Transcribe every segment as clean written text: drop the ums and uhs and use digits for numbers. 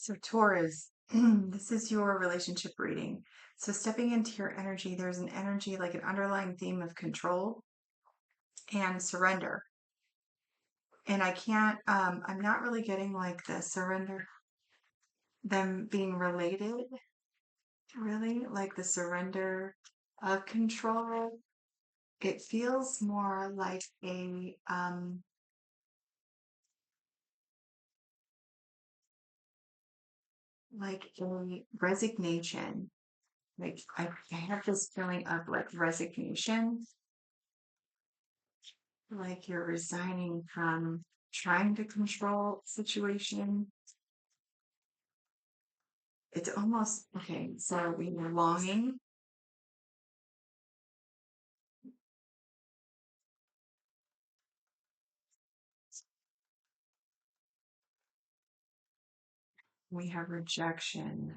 So, Taurus, this is your relationship reading. So, stepping into your energy, there's an energy like an underlying theme of control and surrender. And I'm not really getting like the surrender, them being related, really, like the surrender of control. It feels more like a resignation. Like I have this feeling of like resignation, like you're resigning from trying to control situation. It's almost okay. So we have longing, we have rejection,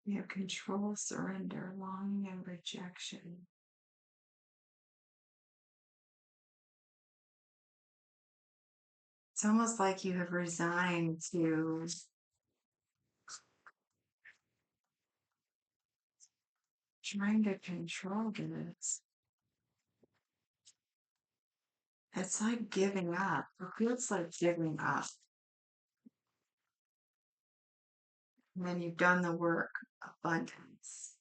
we have control, surrender, longing, and rejection. It's almost like you have resigned to trying to control this. It's like giving up. It feels like giving up. And then you've done the work, abundance.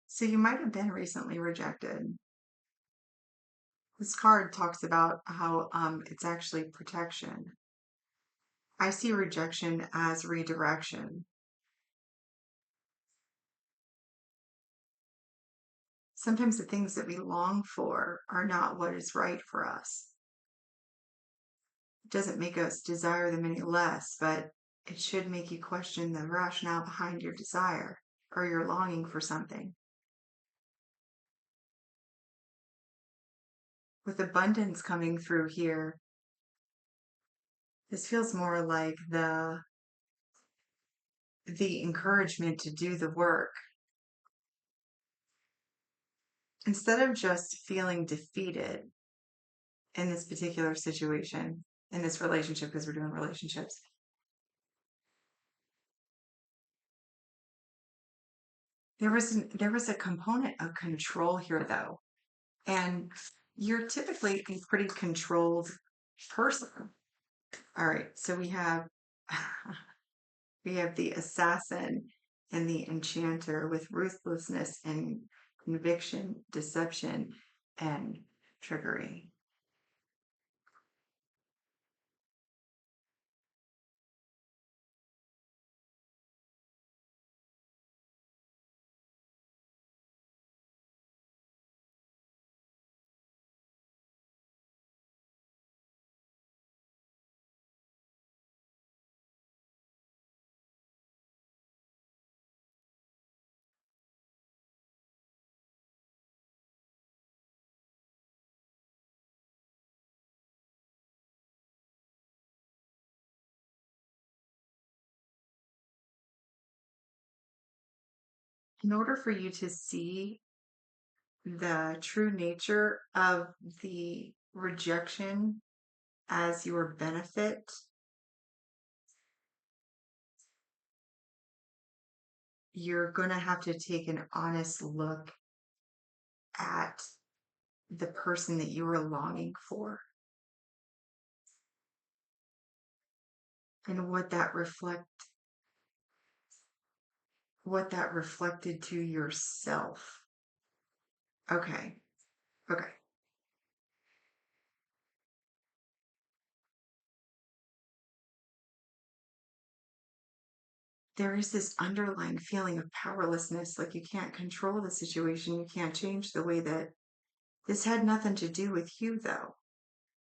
So you might have been recently rejected. This card talks about how it's actually protection. I see rejection as redirection. Sometimes the things that we long for are not what is right for us. It doesn't make us desire them any less, but it should make you question the rationale behind your desire or your longing for something. With abundance coming through here, this feels more like the encouragement to do the work instead of just feeling defeated in this particular situation, in this relationship, because we're doing relationships. There was a component of control here though. And you're typically a pretty controlled person. All right, so we have we have the assassin and the enchanter with ruthlessness and conviction, deception, and trickery. In order for you to see the true nature of the rejection as your benefit, you're going to have to take an honest look at the person that you are longing for and what that reflected to yourself. Okay. Okay. There is this underlying feeling of powerlessness, like you can't control the situation, you can't change the way that this had nothing to do with you though.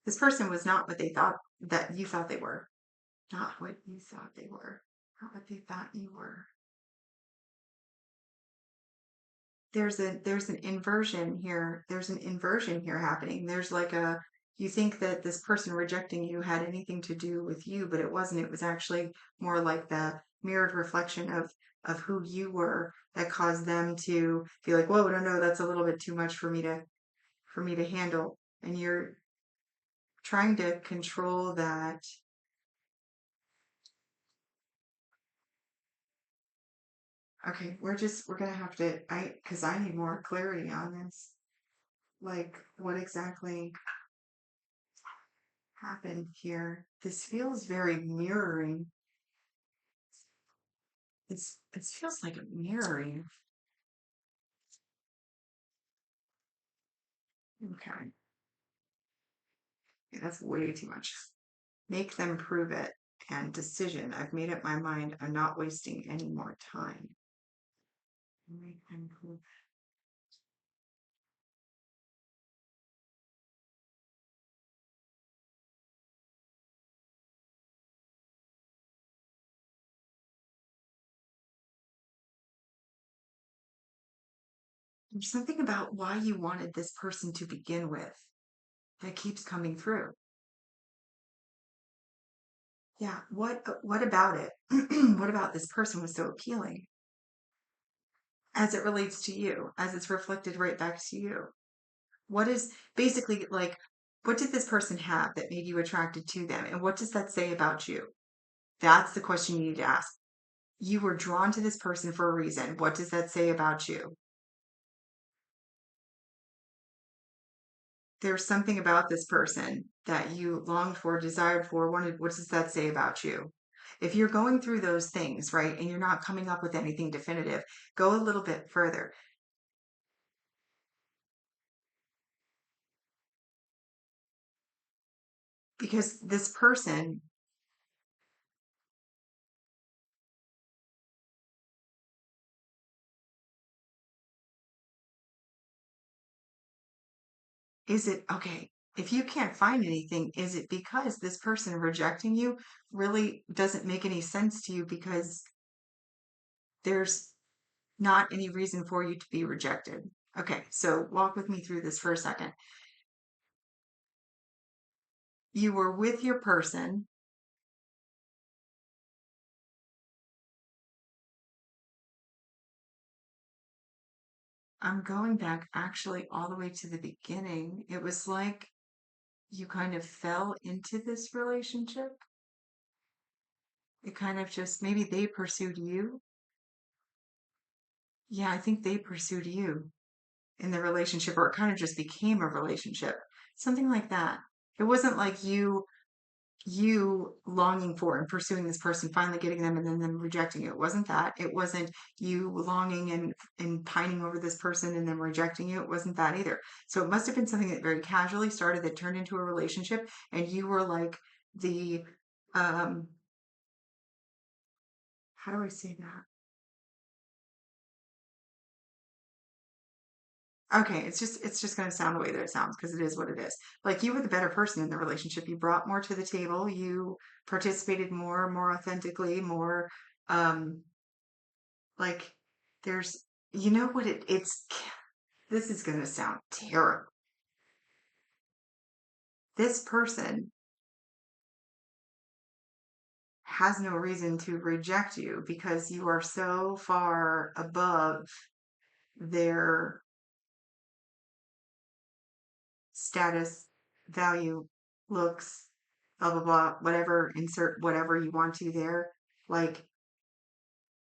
This person was not what they thought that you thought they were. Not what you thought they were. Not what they thought you were. There's an inversion here. There's an inversion here happening. There's like You think that this person rejecting you had anything to do with you, but it wasn't. It was actually more like the mirrored reflection of who you were that caused them to be like, whoa, no, no, that's a little bit too much for me to handle. And you're trying to control that. Okay, we're gonna have to because I need more clarity on this. Like what exactly happened here? This feels very mirroring. It feels like a mirroring. Okay. Yeah, that's way too much. Make them prove it. And decision. I've made up my mind. I'm not wasting any more time. Make them prove There's something about why you wanted this person to begin with that keeps coming through. Yeah, what about it? What about this person was so appealing as it relates to you, as it's reflected right back to you? What is basically like what did this person have that made you attracted to them? And what does that say about you? That's the question you need to ask. You were drawn to this person for a reason. What does that say about you? There's something about this person that you longed for, desired for, wanted. What does that say about you? If you're going through those things, right, and you're not coming up with anything definitive, go a little bit further because this person, is it okay? If you can't find anything, is it because this person rejecting you really doesn't make any sense to you because there's not any reason for you to be rejected? Okay, so walk with me through this for a second. You were with your person. I'm going back actually all the way to the beginning. It was like you kind of fell into this relationship. It kind of just maybe they pursued you. Yeah, I think they pursued you in the relationship, or it kind of just became a relationship. Something like that. It wasn't like you longing for and pursuing this person, finally getting them and then them rejecting you. It wasn't that. It wasn't you longing and pining over this person and then rejecting you. It wasn't that either. So it must have been something that very casually started that turned into a relationship and you were like the um how do I say that? Okay, it's just going to sound the way that it sounds because it is what it is. Like you were the better person in the relationship. You brought more to the table. You participated more authentically, more um like there's you know what it's this is going to sound terrible. This person has no reason to reject you because you are so far above their status, value, looks, blah blah blah, whatever, insert whatever you want to there. Like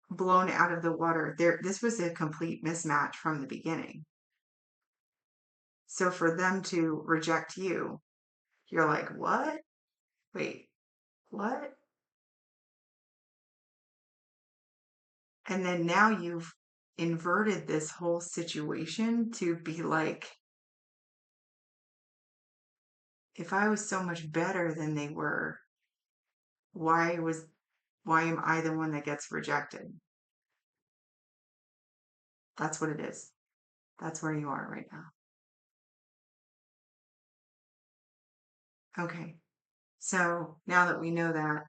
blown out of the water. There this was a complete mismatch from the beginning. So for them to reject you, you're like, "What? Wait, what?" And then now you've inverted this whole situation to be like, if I was so much better than they were, why was why am I the one that gets rejected? That's what it is. That's where you are right now. Okay. So now that we know that,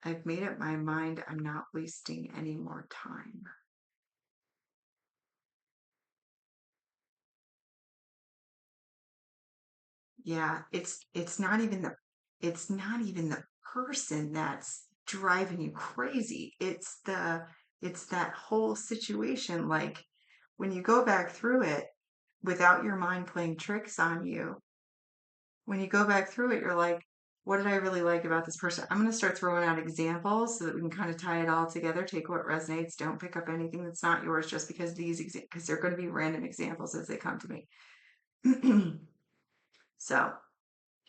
I've made up my mind I'm not wasting any more time. Yeah, it's not even the person that's driving you crazy. It's that whole situation. Like when you go back through it without your mind playing tricks on you, when you go back through it, you're like, what did I really like about this person? I'm going to start throwing out examples so that we can kind of tie it all together. Take what resonates. Don't pick up anything that's not yours just because because they're going to be random examples as they come to me. So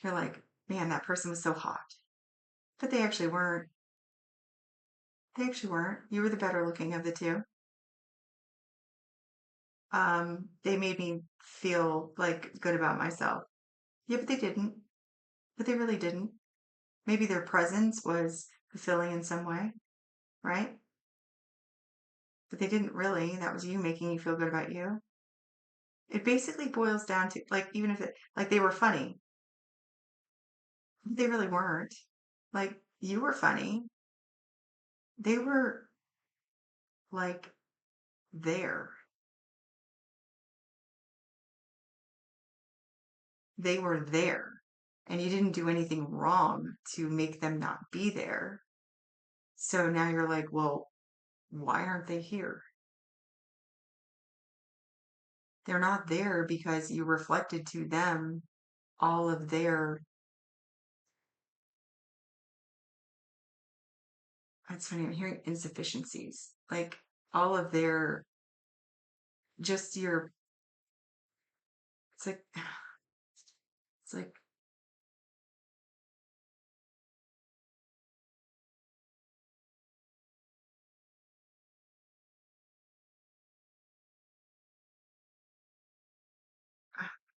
you're like, man, that person was so hot. But they actually weren't. They actually weren't. You were the better looking of the two. They made me feel like good about myself. Yeah, but they didn't. But they really didn't. Maybe their presence was fulfilling in some way, right? But they didn't really. That was you making you feel good about you. It basically boils down to like, even if it, like they were funny, they really weren't. Like, you were funny. They were like there. They were there. And you didn't do anything wrong to make them not be there. So now you're like, well, why aren't they here? They're not there because you reflected to them all of their, that's funny, I'm hearing insufficiencies, like all of their, just your, it's like, it's like,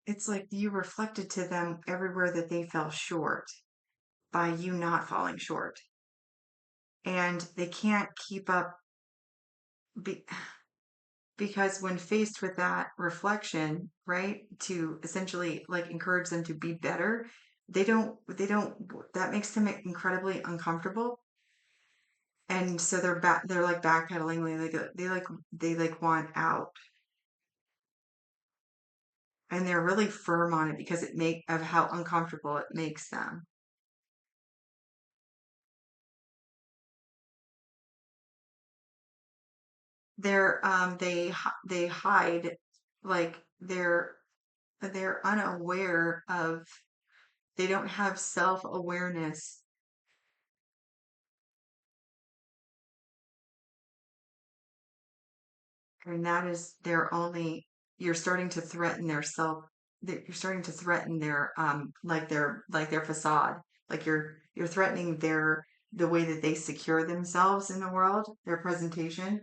it's like you reflected to them everywhere that they fell short by you not falling short. And they can't keep up be, because when faced with that reflection, right, to essentially like encourage them to be better, they don't, that makes them incredibly uncomfortable. And so they're like backpedaling, they like want out, and they're really firm on it because it make of how uncomfortable it makes them. They hide, like they're unaware of, they don't have self-awareness. And that is their only, you're starting to threaten their self, you're starting to threaten their like their facade. Like you're threatening the way that they secure themselves in the world, their presentation.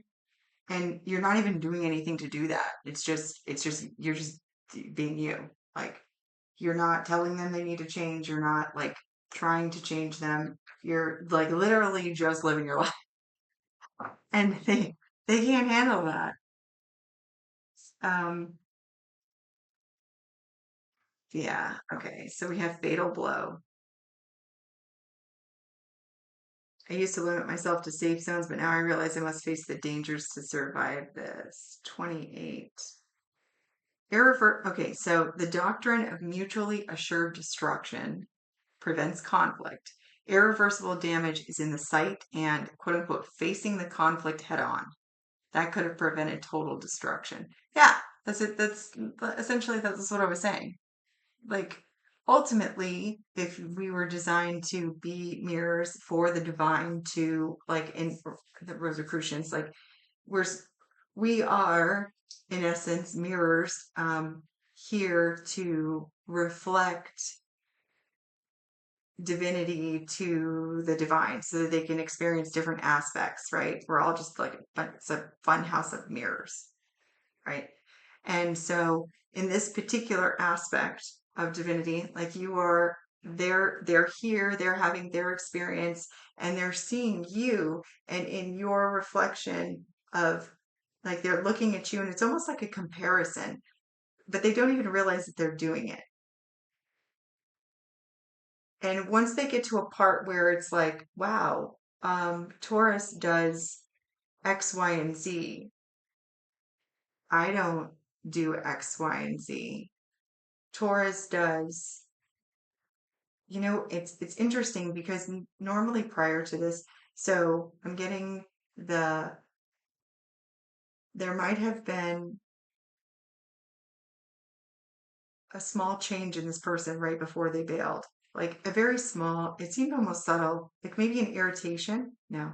And you're not even doing anything to do that. It's just you're just being you. Like you're not telling them they need to change. You're not like trying to change them. You're like literally just living your life. And they can't handle that. Um, yeah, okay. So we have fatal blow. I used to limit myself to safe zones, but now I realize I must face the dangers to survive this. 28. Okay, so the doctrine of mutually assured destruction prevents conflict. Irreversible damage is in the sight and quote unquote facing the conflict head on. That could have prevented total destruction. Yeah, that's it. That's essentially that's what I was saying. Like ultimately, if we were designed to be mirrors for the divine, to like in the Rosicrucians, like we're we are in essence mirrors, here to reflect divinity to the divine so that they can experience different aspects, right? We're all just like it's a fun house of mirrors, right? And so in this particular aspect of divinity, like you are, they're here, they're having their experience, and they're seeing you, and in your reflection of, like they're looking at you, and it's almost like a comparison, but they don't even realize that they're doing it. And once they get to a part where it's like, wow, Taurus does X, Y, and Z. I don't do X, Y, and Z. Taurus does. it's interesting because normally prior to this, so I'm getting the there might have been a small change in this person right before they bailed. Like a very small, it seemed almost subtle, like maybe an irritation. No,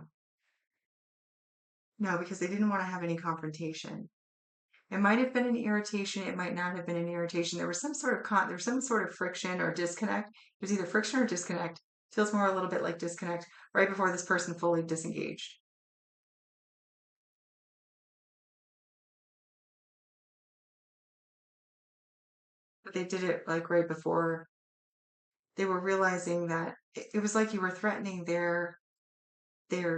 no, because they didn't want to have any confrontation. It might have been an irritation. It might not have been an irritation. There was some sort of there was some sort of friction or disconnect. It was either friction or disconnect. Feels more a little bit like disconnect right before this person fully disengaged. But they did it like right before they were realizing that it was like you were threatening their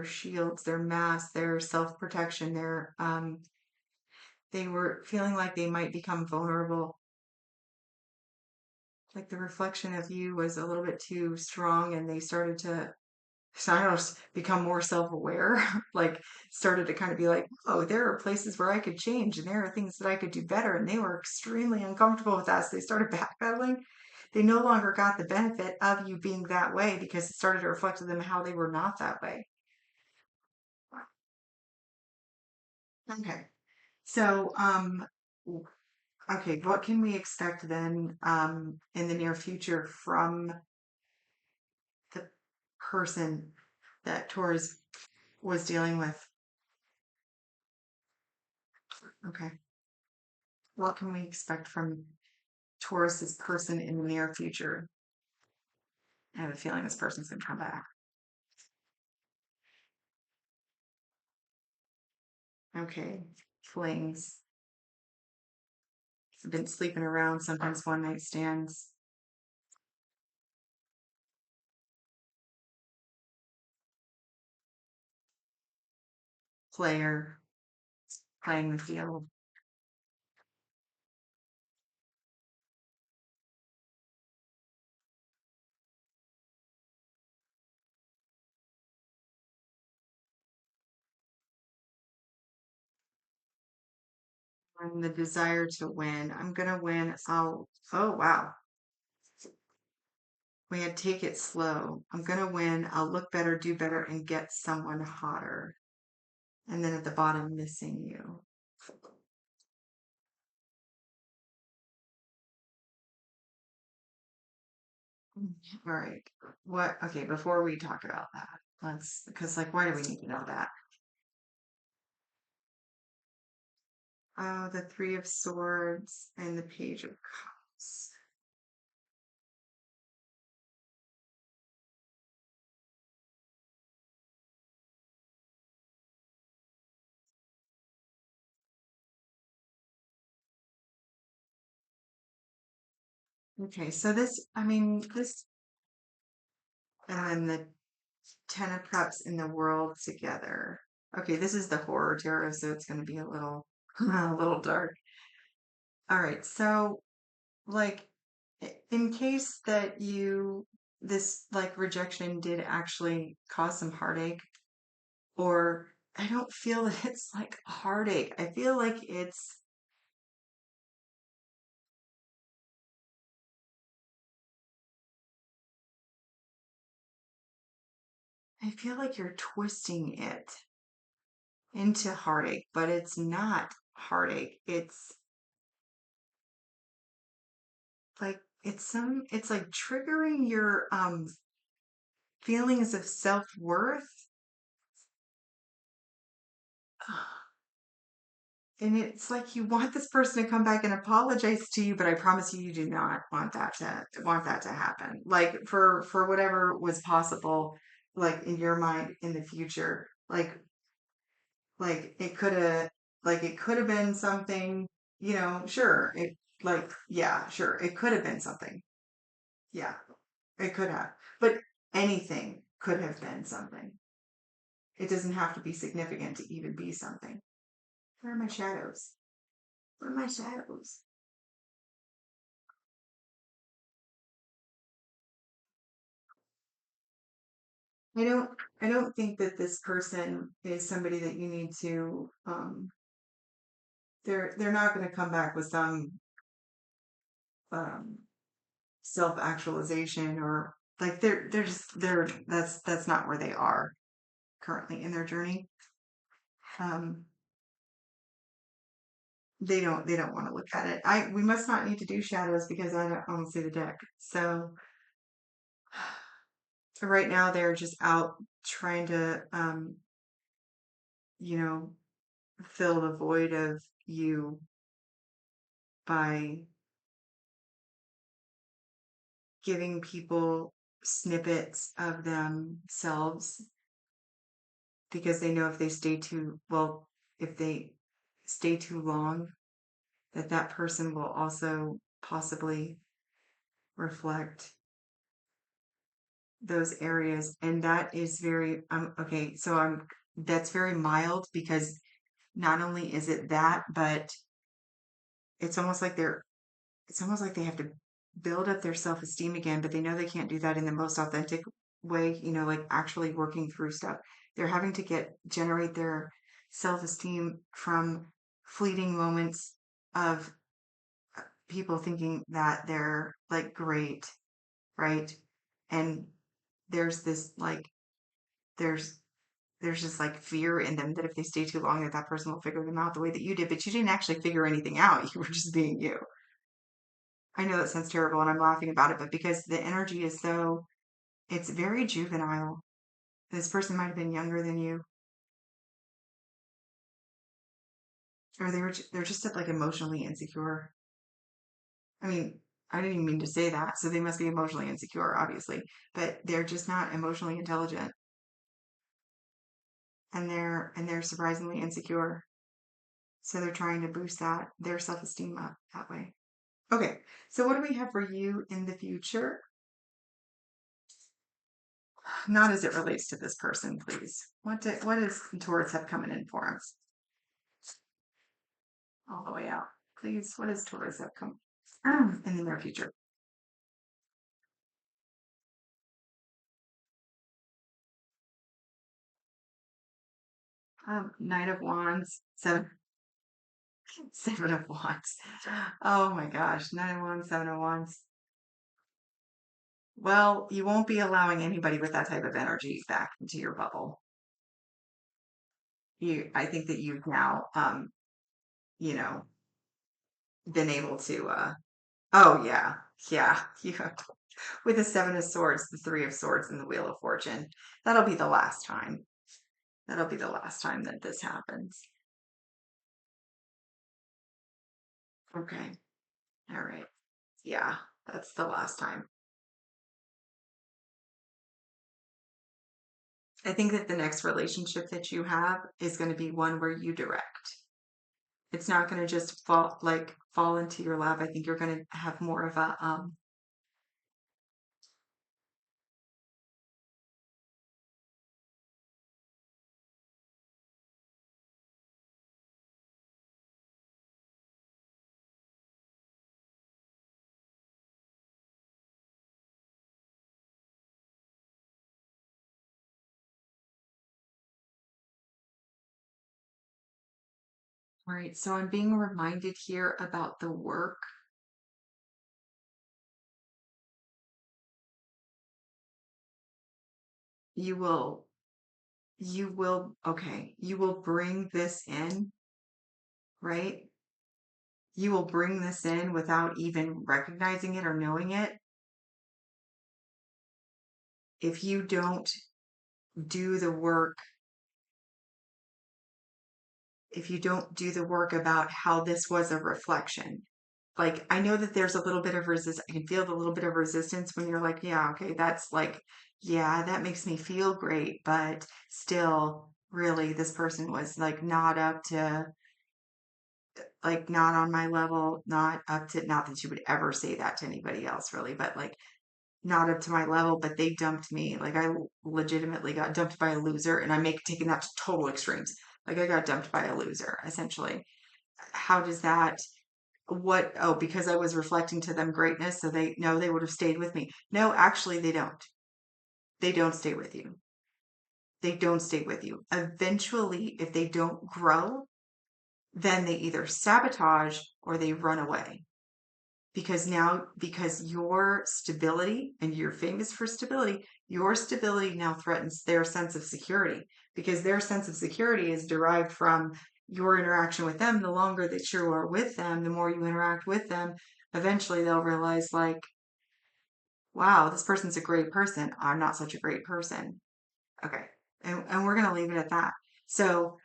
shields, their masks, their self-protection, they were feeling like they might become vulnerable. Like the reflection of you was a little bit too strong and they started to so I don't know, become more self-aware, like started to kind of be like, oh, there are places where I could change and there are things that I could do better. And they were extremely uncomfortable with that. So they started backpedaling. They no longer got the benefit of you being that way because it started to reflect to them how they were not that way. Okay. So, okay, what can we expect then, in the near future from the person that Taurus was dealing with? Okay. What can we expect from Taurus's person in the near future? I have a feeling this person's gonna come back. Okay. Flings. Been sleeping around, sometimes one night stands. Player, playing the field. And the desire to win. I'm gonna win. Oh wow. We had take it slow. I'm gonna win. I'll look better, do better, and get someone hotter. And then at the bottom, missing you. All right. What? Okay, before we talk about that, because like, why do we need to know that? Oh, the Three of Swords and the Page of Cups. Okay, so I mean, and then the Ten of Cups in the World together. Okay, this is the horror tarot, so it's going to be a little, a little dark. All right, so like, in case that this like rejection did actually cause some heartache, or I don't feel that it's like heartache. I feel like you're twisting it into heartache, but it's not heartache. It's like triggering your feelings of self-worth. And it's like you want this person to come back and apologize to you, but I promise you, you do not want that to happen. Like for whatever was possible, like in your mind in the future, like it could have been something, sure, yeah, sure, it could have been something, yeah, it could have, but anything could have been something. It doesn't have to be significant to even be something. Where are my shadows? Where are my shadows? I don't I don't think that this person is somebody that you need to they're not going to come back with some um self-actualization or Like that's not where they are currently in their journey. Um, they don't want to look at it. We must not need to do shadows because I don't see the deck. So right now they're just out trying to you know, fill the void of you by giving people snippets of themselves because they know if they stay too long, that person will also possibly reflect those areas. And that is very, okay, so that's very mild because not only is it that, but it's almost like they have to build up their self-esteem again, but they know they can't do that in the most authentic way, like actually working through stuff. They're having to generate their self-esteem from fleeting moments of people thinking that they're like great, right? And there's this like there's there's just like fear in them that if they stay too long that person will figure them out the way that you did, but you didn't actually figure anything out. You were just being you. I know that sounds terrible and I'm laughing about it, but because the energy is it's very juvenile. This person might have been younger than you, or they're just like emotionally insecure. I mean, I didn't even mean to say that, so they must be emotionally insecure, obviously, but they're just not emotionally intelligent, and they're surprisingly insecure. So they're trying to boost their self-esteem up that way. Okay, so what do we have for you in the future? Not as it relates to this person, please. What does Taurus have coming in for us? All the way out. Please, what does Taurus have come in the near future? Knight of Wands, Seven of Wands. Oh my gosh, Nine of Wands, Seven of Wands. Well, you won't be allowing anybody with that type of energy back into your bubble. I think that you've now, you know, been able to. Oh yeah, yeah. You have with the Seven of Swords, the Three of Swords, and the Wheel of Fortune. That'll be the last time. That'll be the last time that this happens. Okay. All right. Yeah, that's the last time. I think that the next relationship that you have is going to be one where you direct. It's not going to just fall into your lap. I think you're going to have more of a right. So I'm being reminded here about the work. You will okay, you will bring this in, right? You will bring this in without even recognizing it or knowing it if you don't do the work if you don't do the work about how this was a reflection. Like, I know that there's a little bit of resist. I can feel the little bit of resistance when you're like, yeah, okay, that's like, yeah, that makes me feel great, but still, really, this person was like not up to, like, not on my level, not up to, not that you would ever say that to anybody else, really, but like, not up to my level, but they dumped me. Like, I legitimately got dumped by a loser, and taking that to total extremes. Like, I got dumped by a loser, essentially. How does that oh, because I was reflecting to them greatness, so they no, they would have stayed with me. No, actually they don't. They don't stay with you. They don't stay with you. Eventually, if they don't grow, then they either sabotage or they run away because your stability, and you're famous for stability, your stability now threatens their sense of security, because their sense of security is derived from your interaction with them. The longer that you are with them, the more you interact with them, eventually they'll realize, like, wow, this person's a great person. I'm not such a great person. Okay. And we're going to leave it at that. So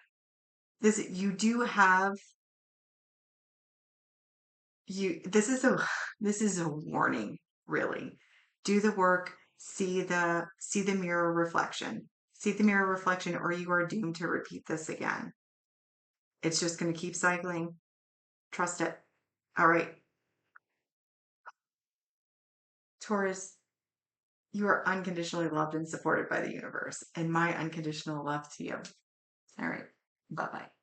you do have this is a this is a warning, really. Do the work, see the mirror reflection. See the mirror reflection, or you are doomed to repeat this again. It's just going to keep cycling. Trust it. All right. Taurus, you are unconditionally loved and supported by the universe, and my unconditional love to you. All right. Bye bye.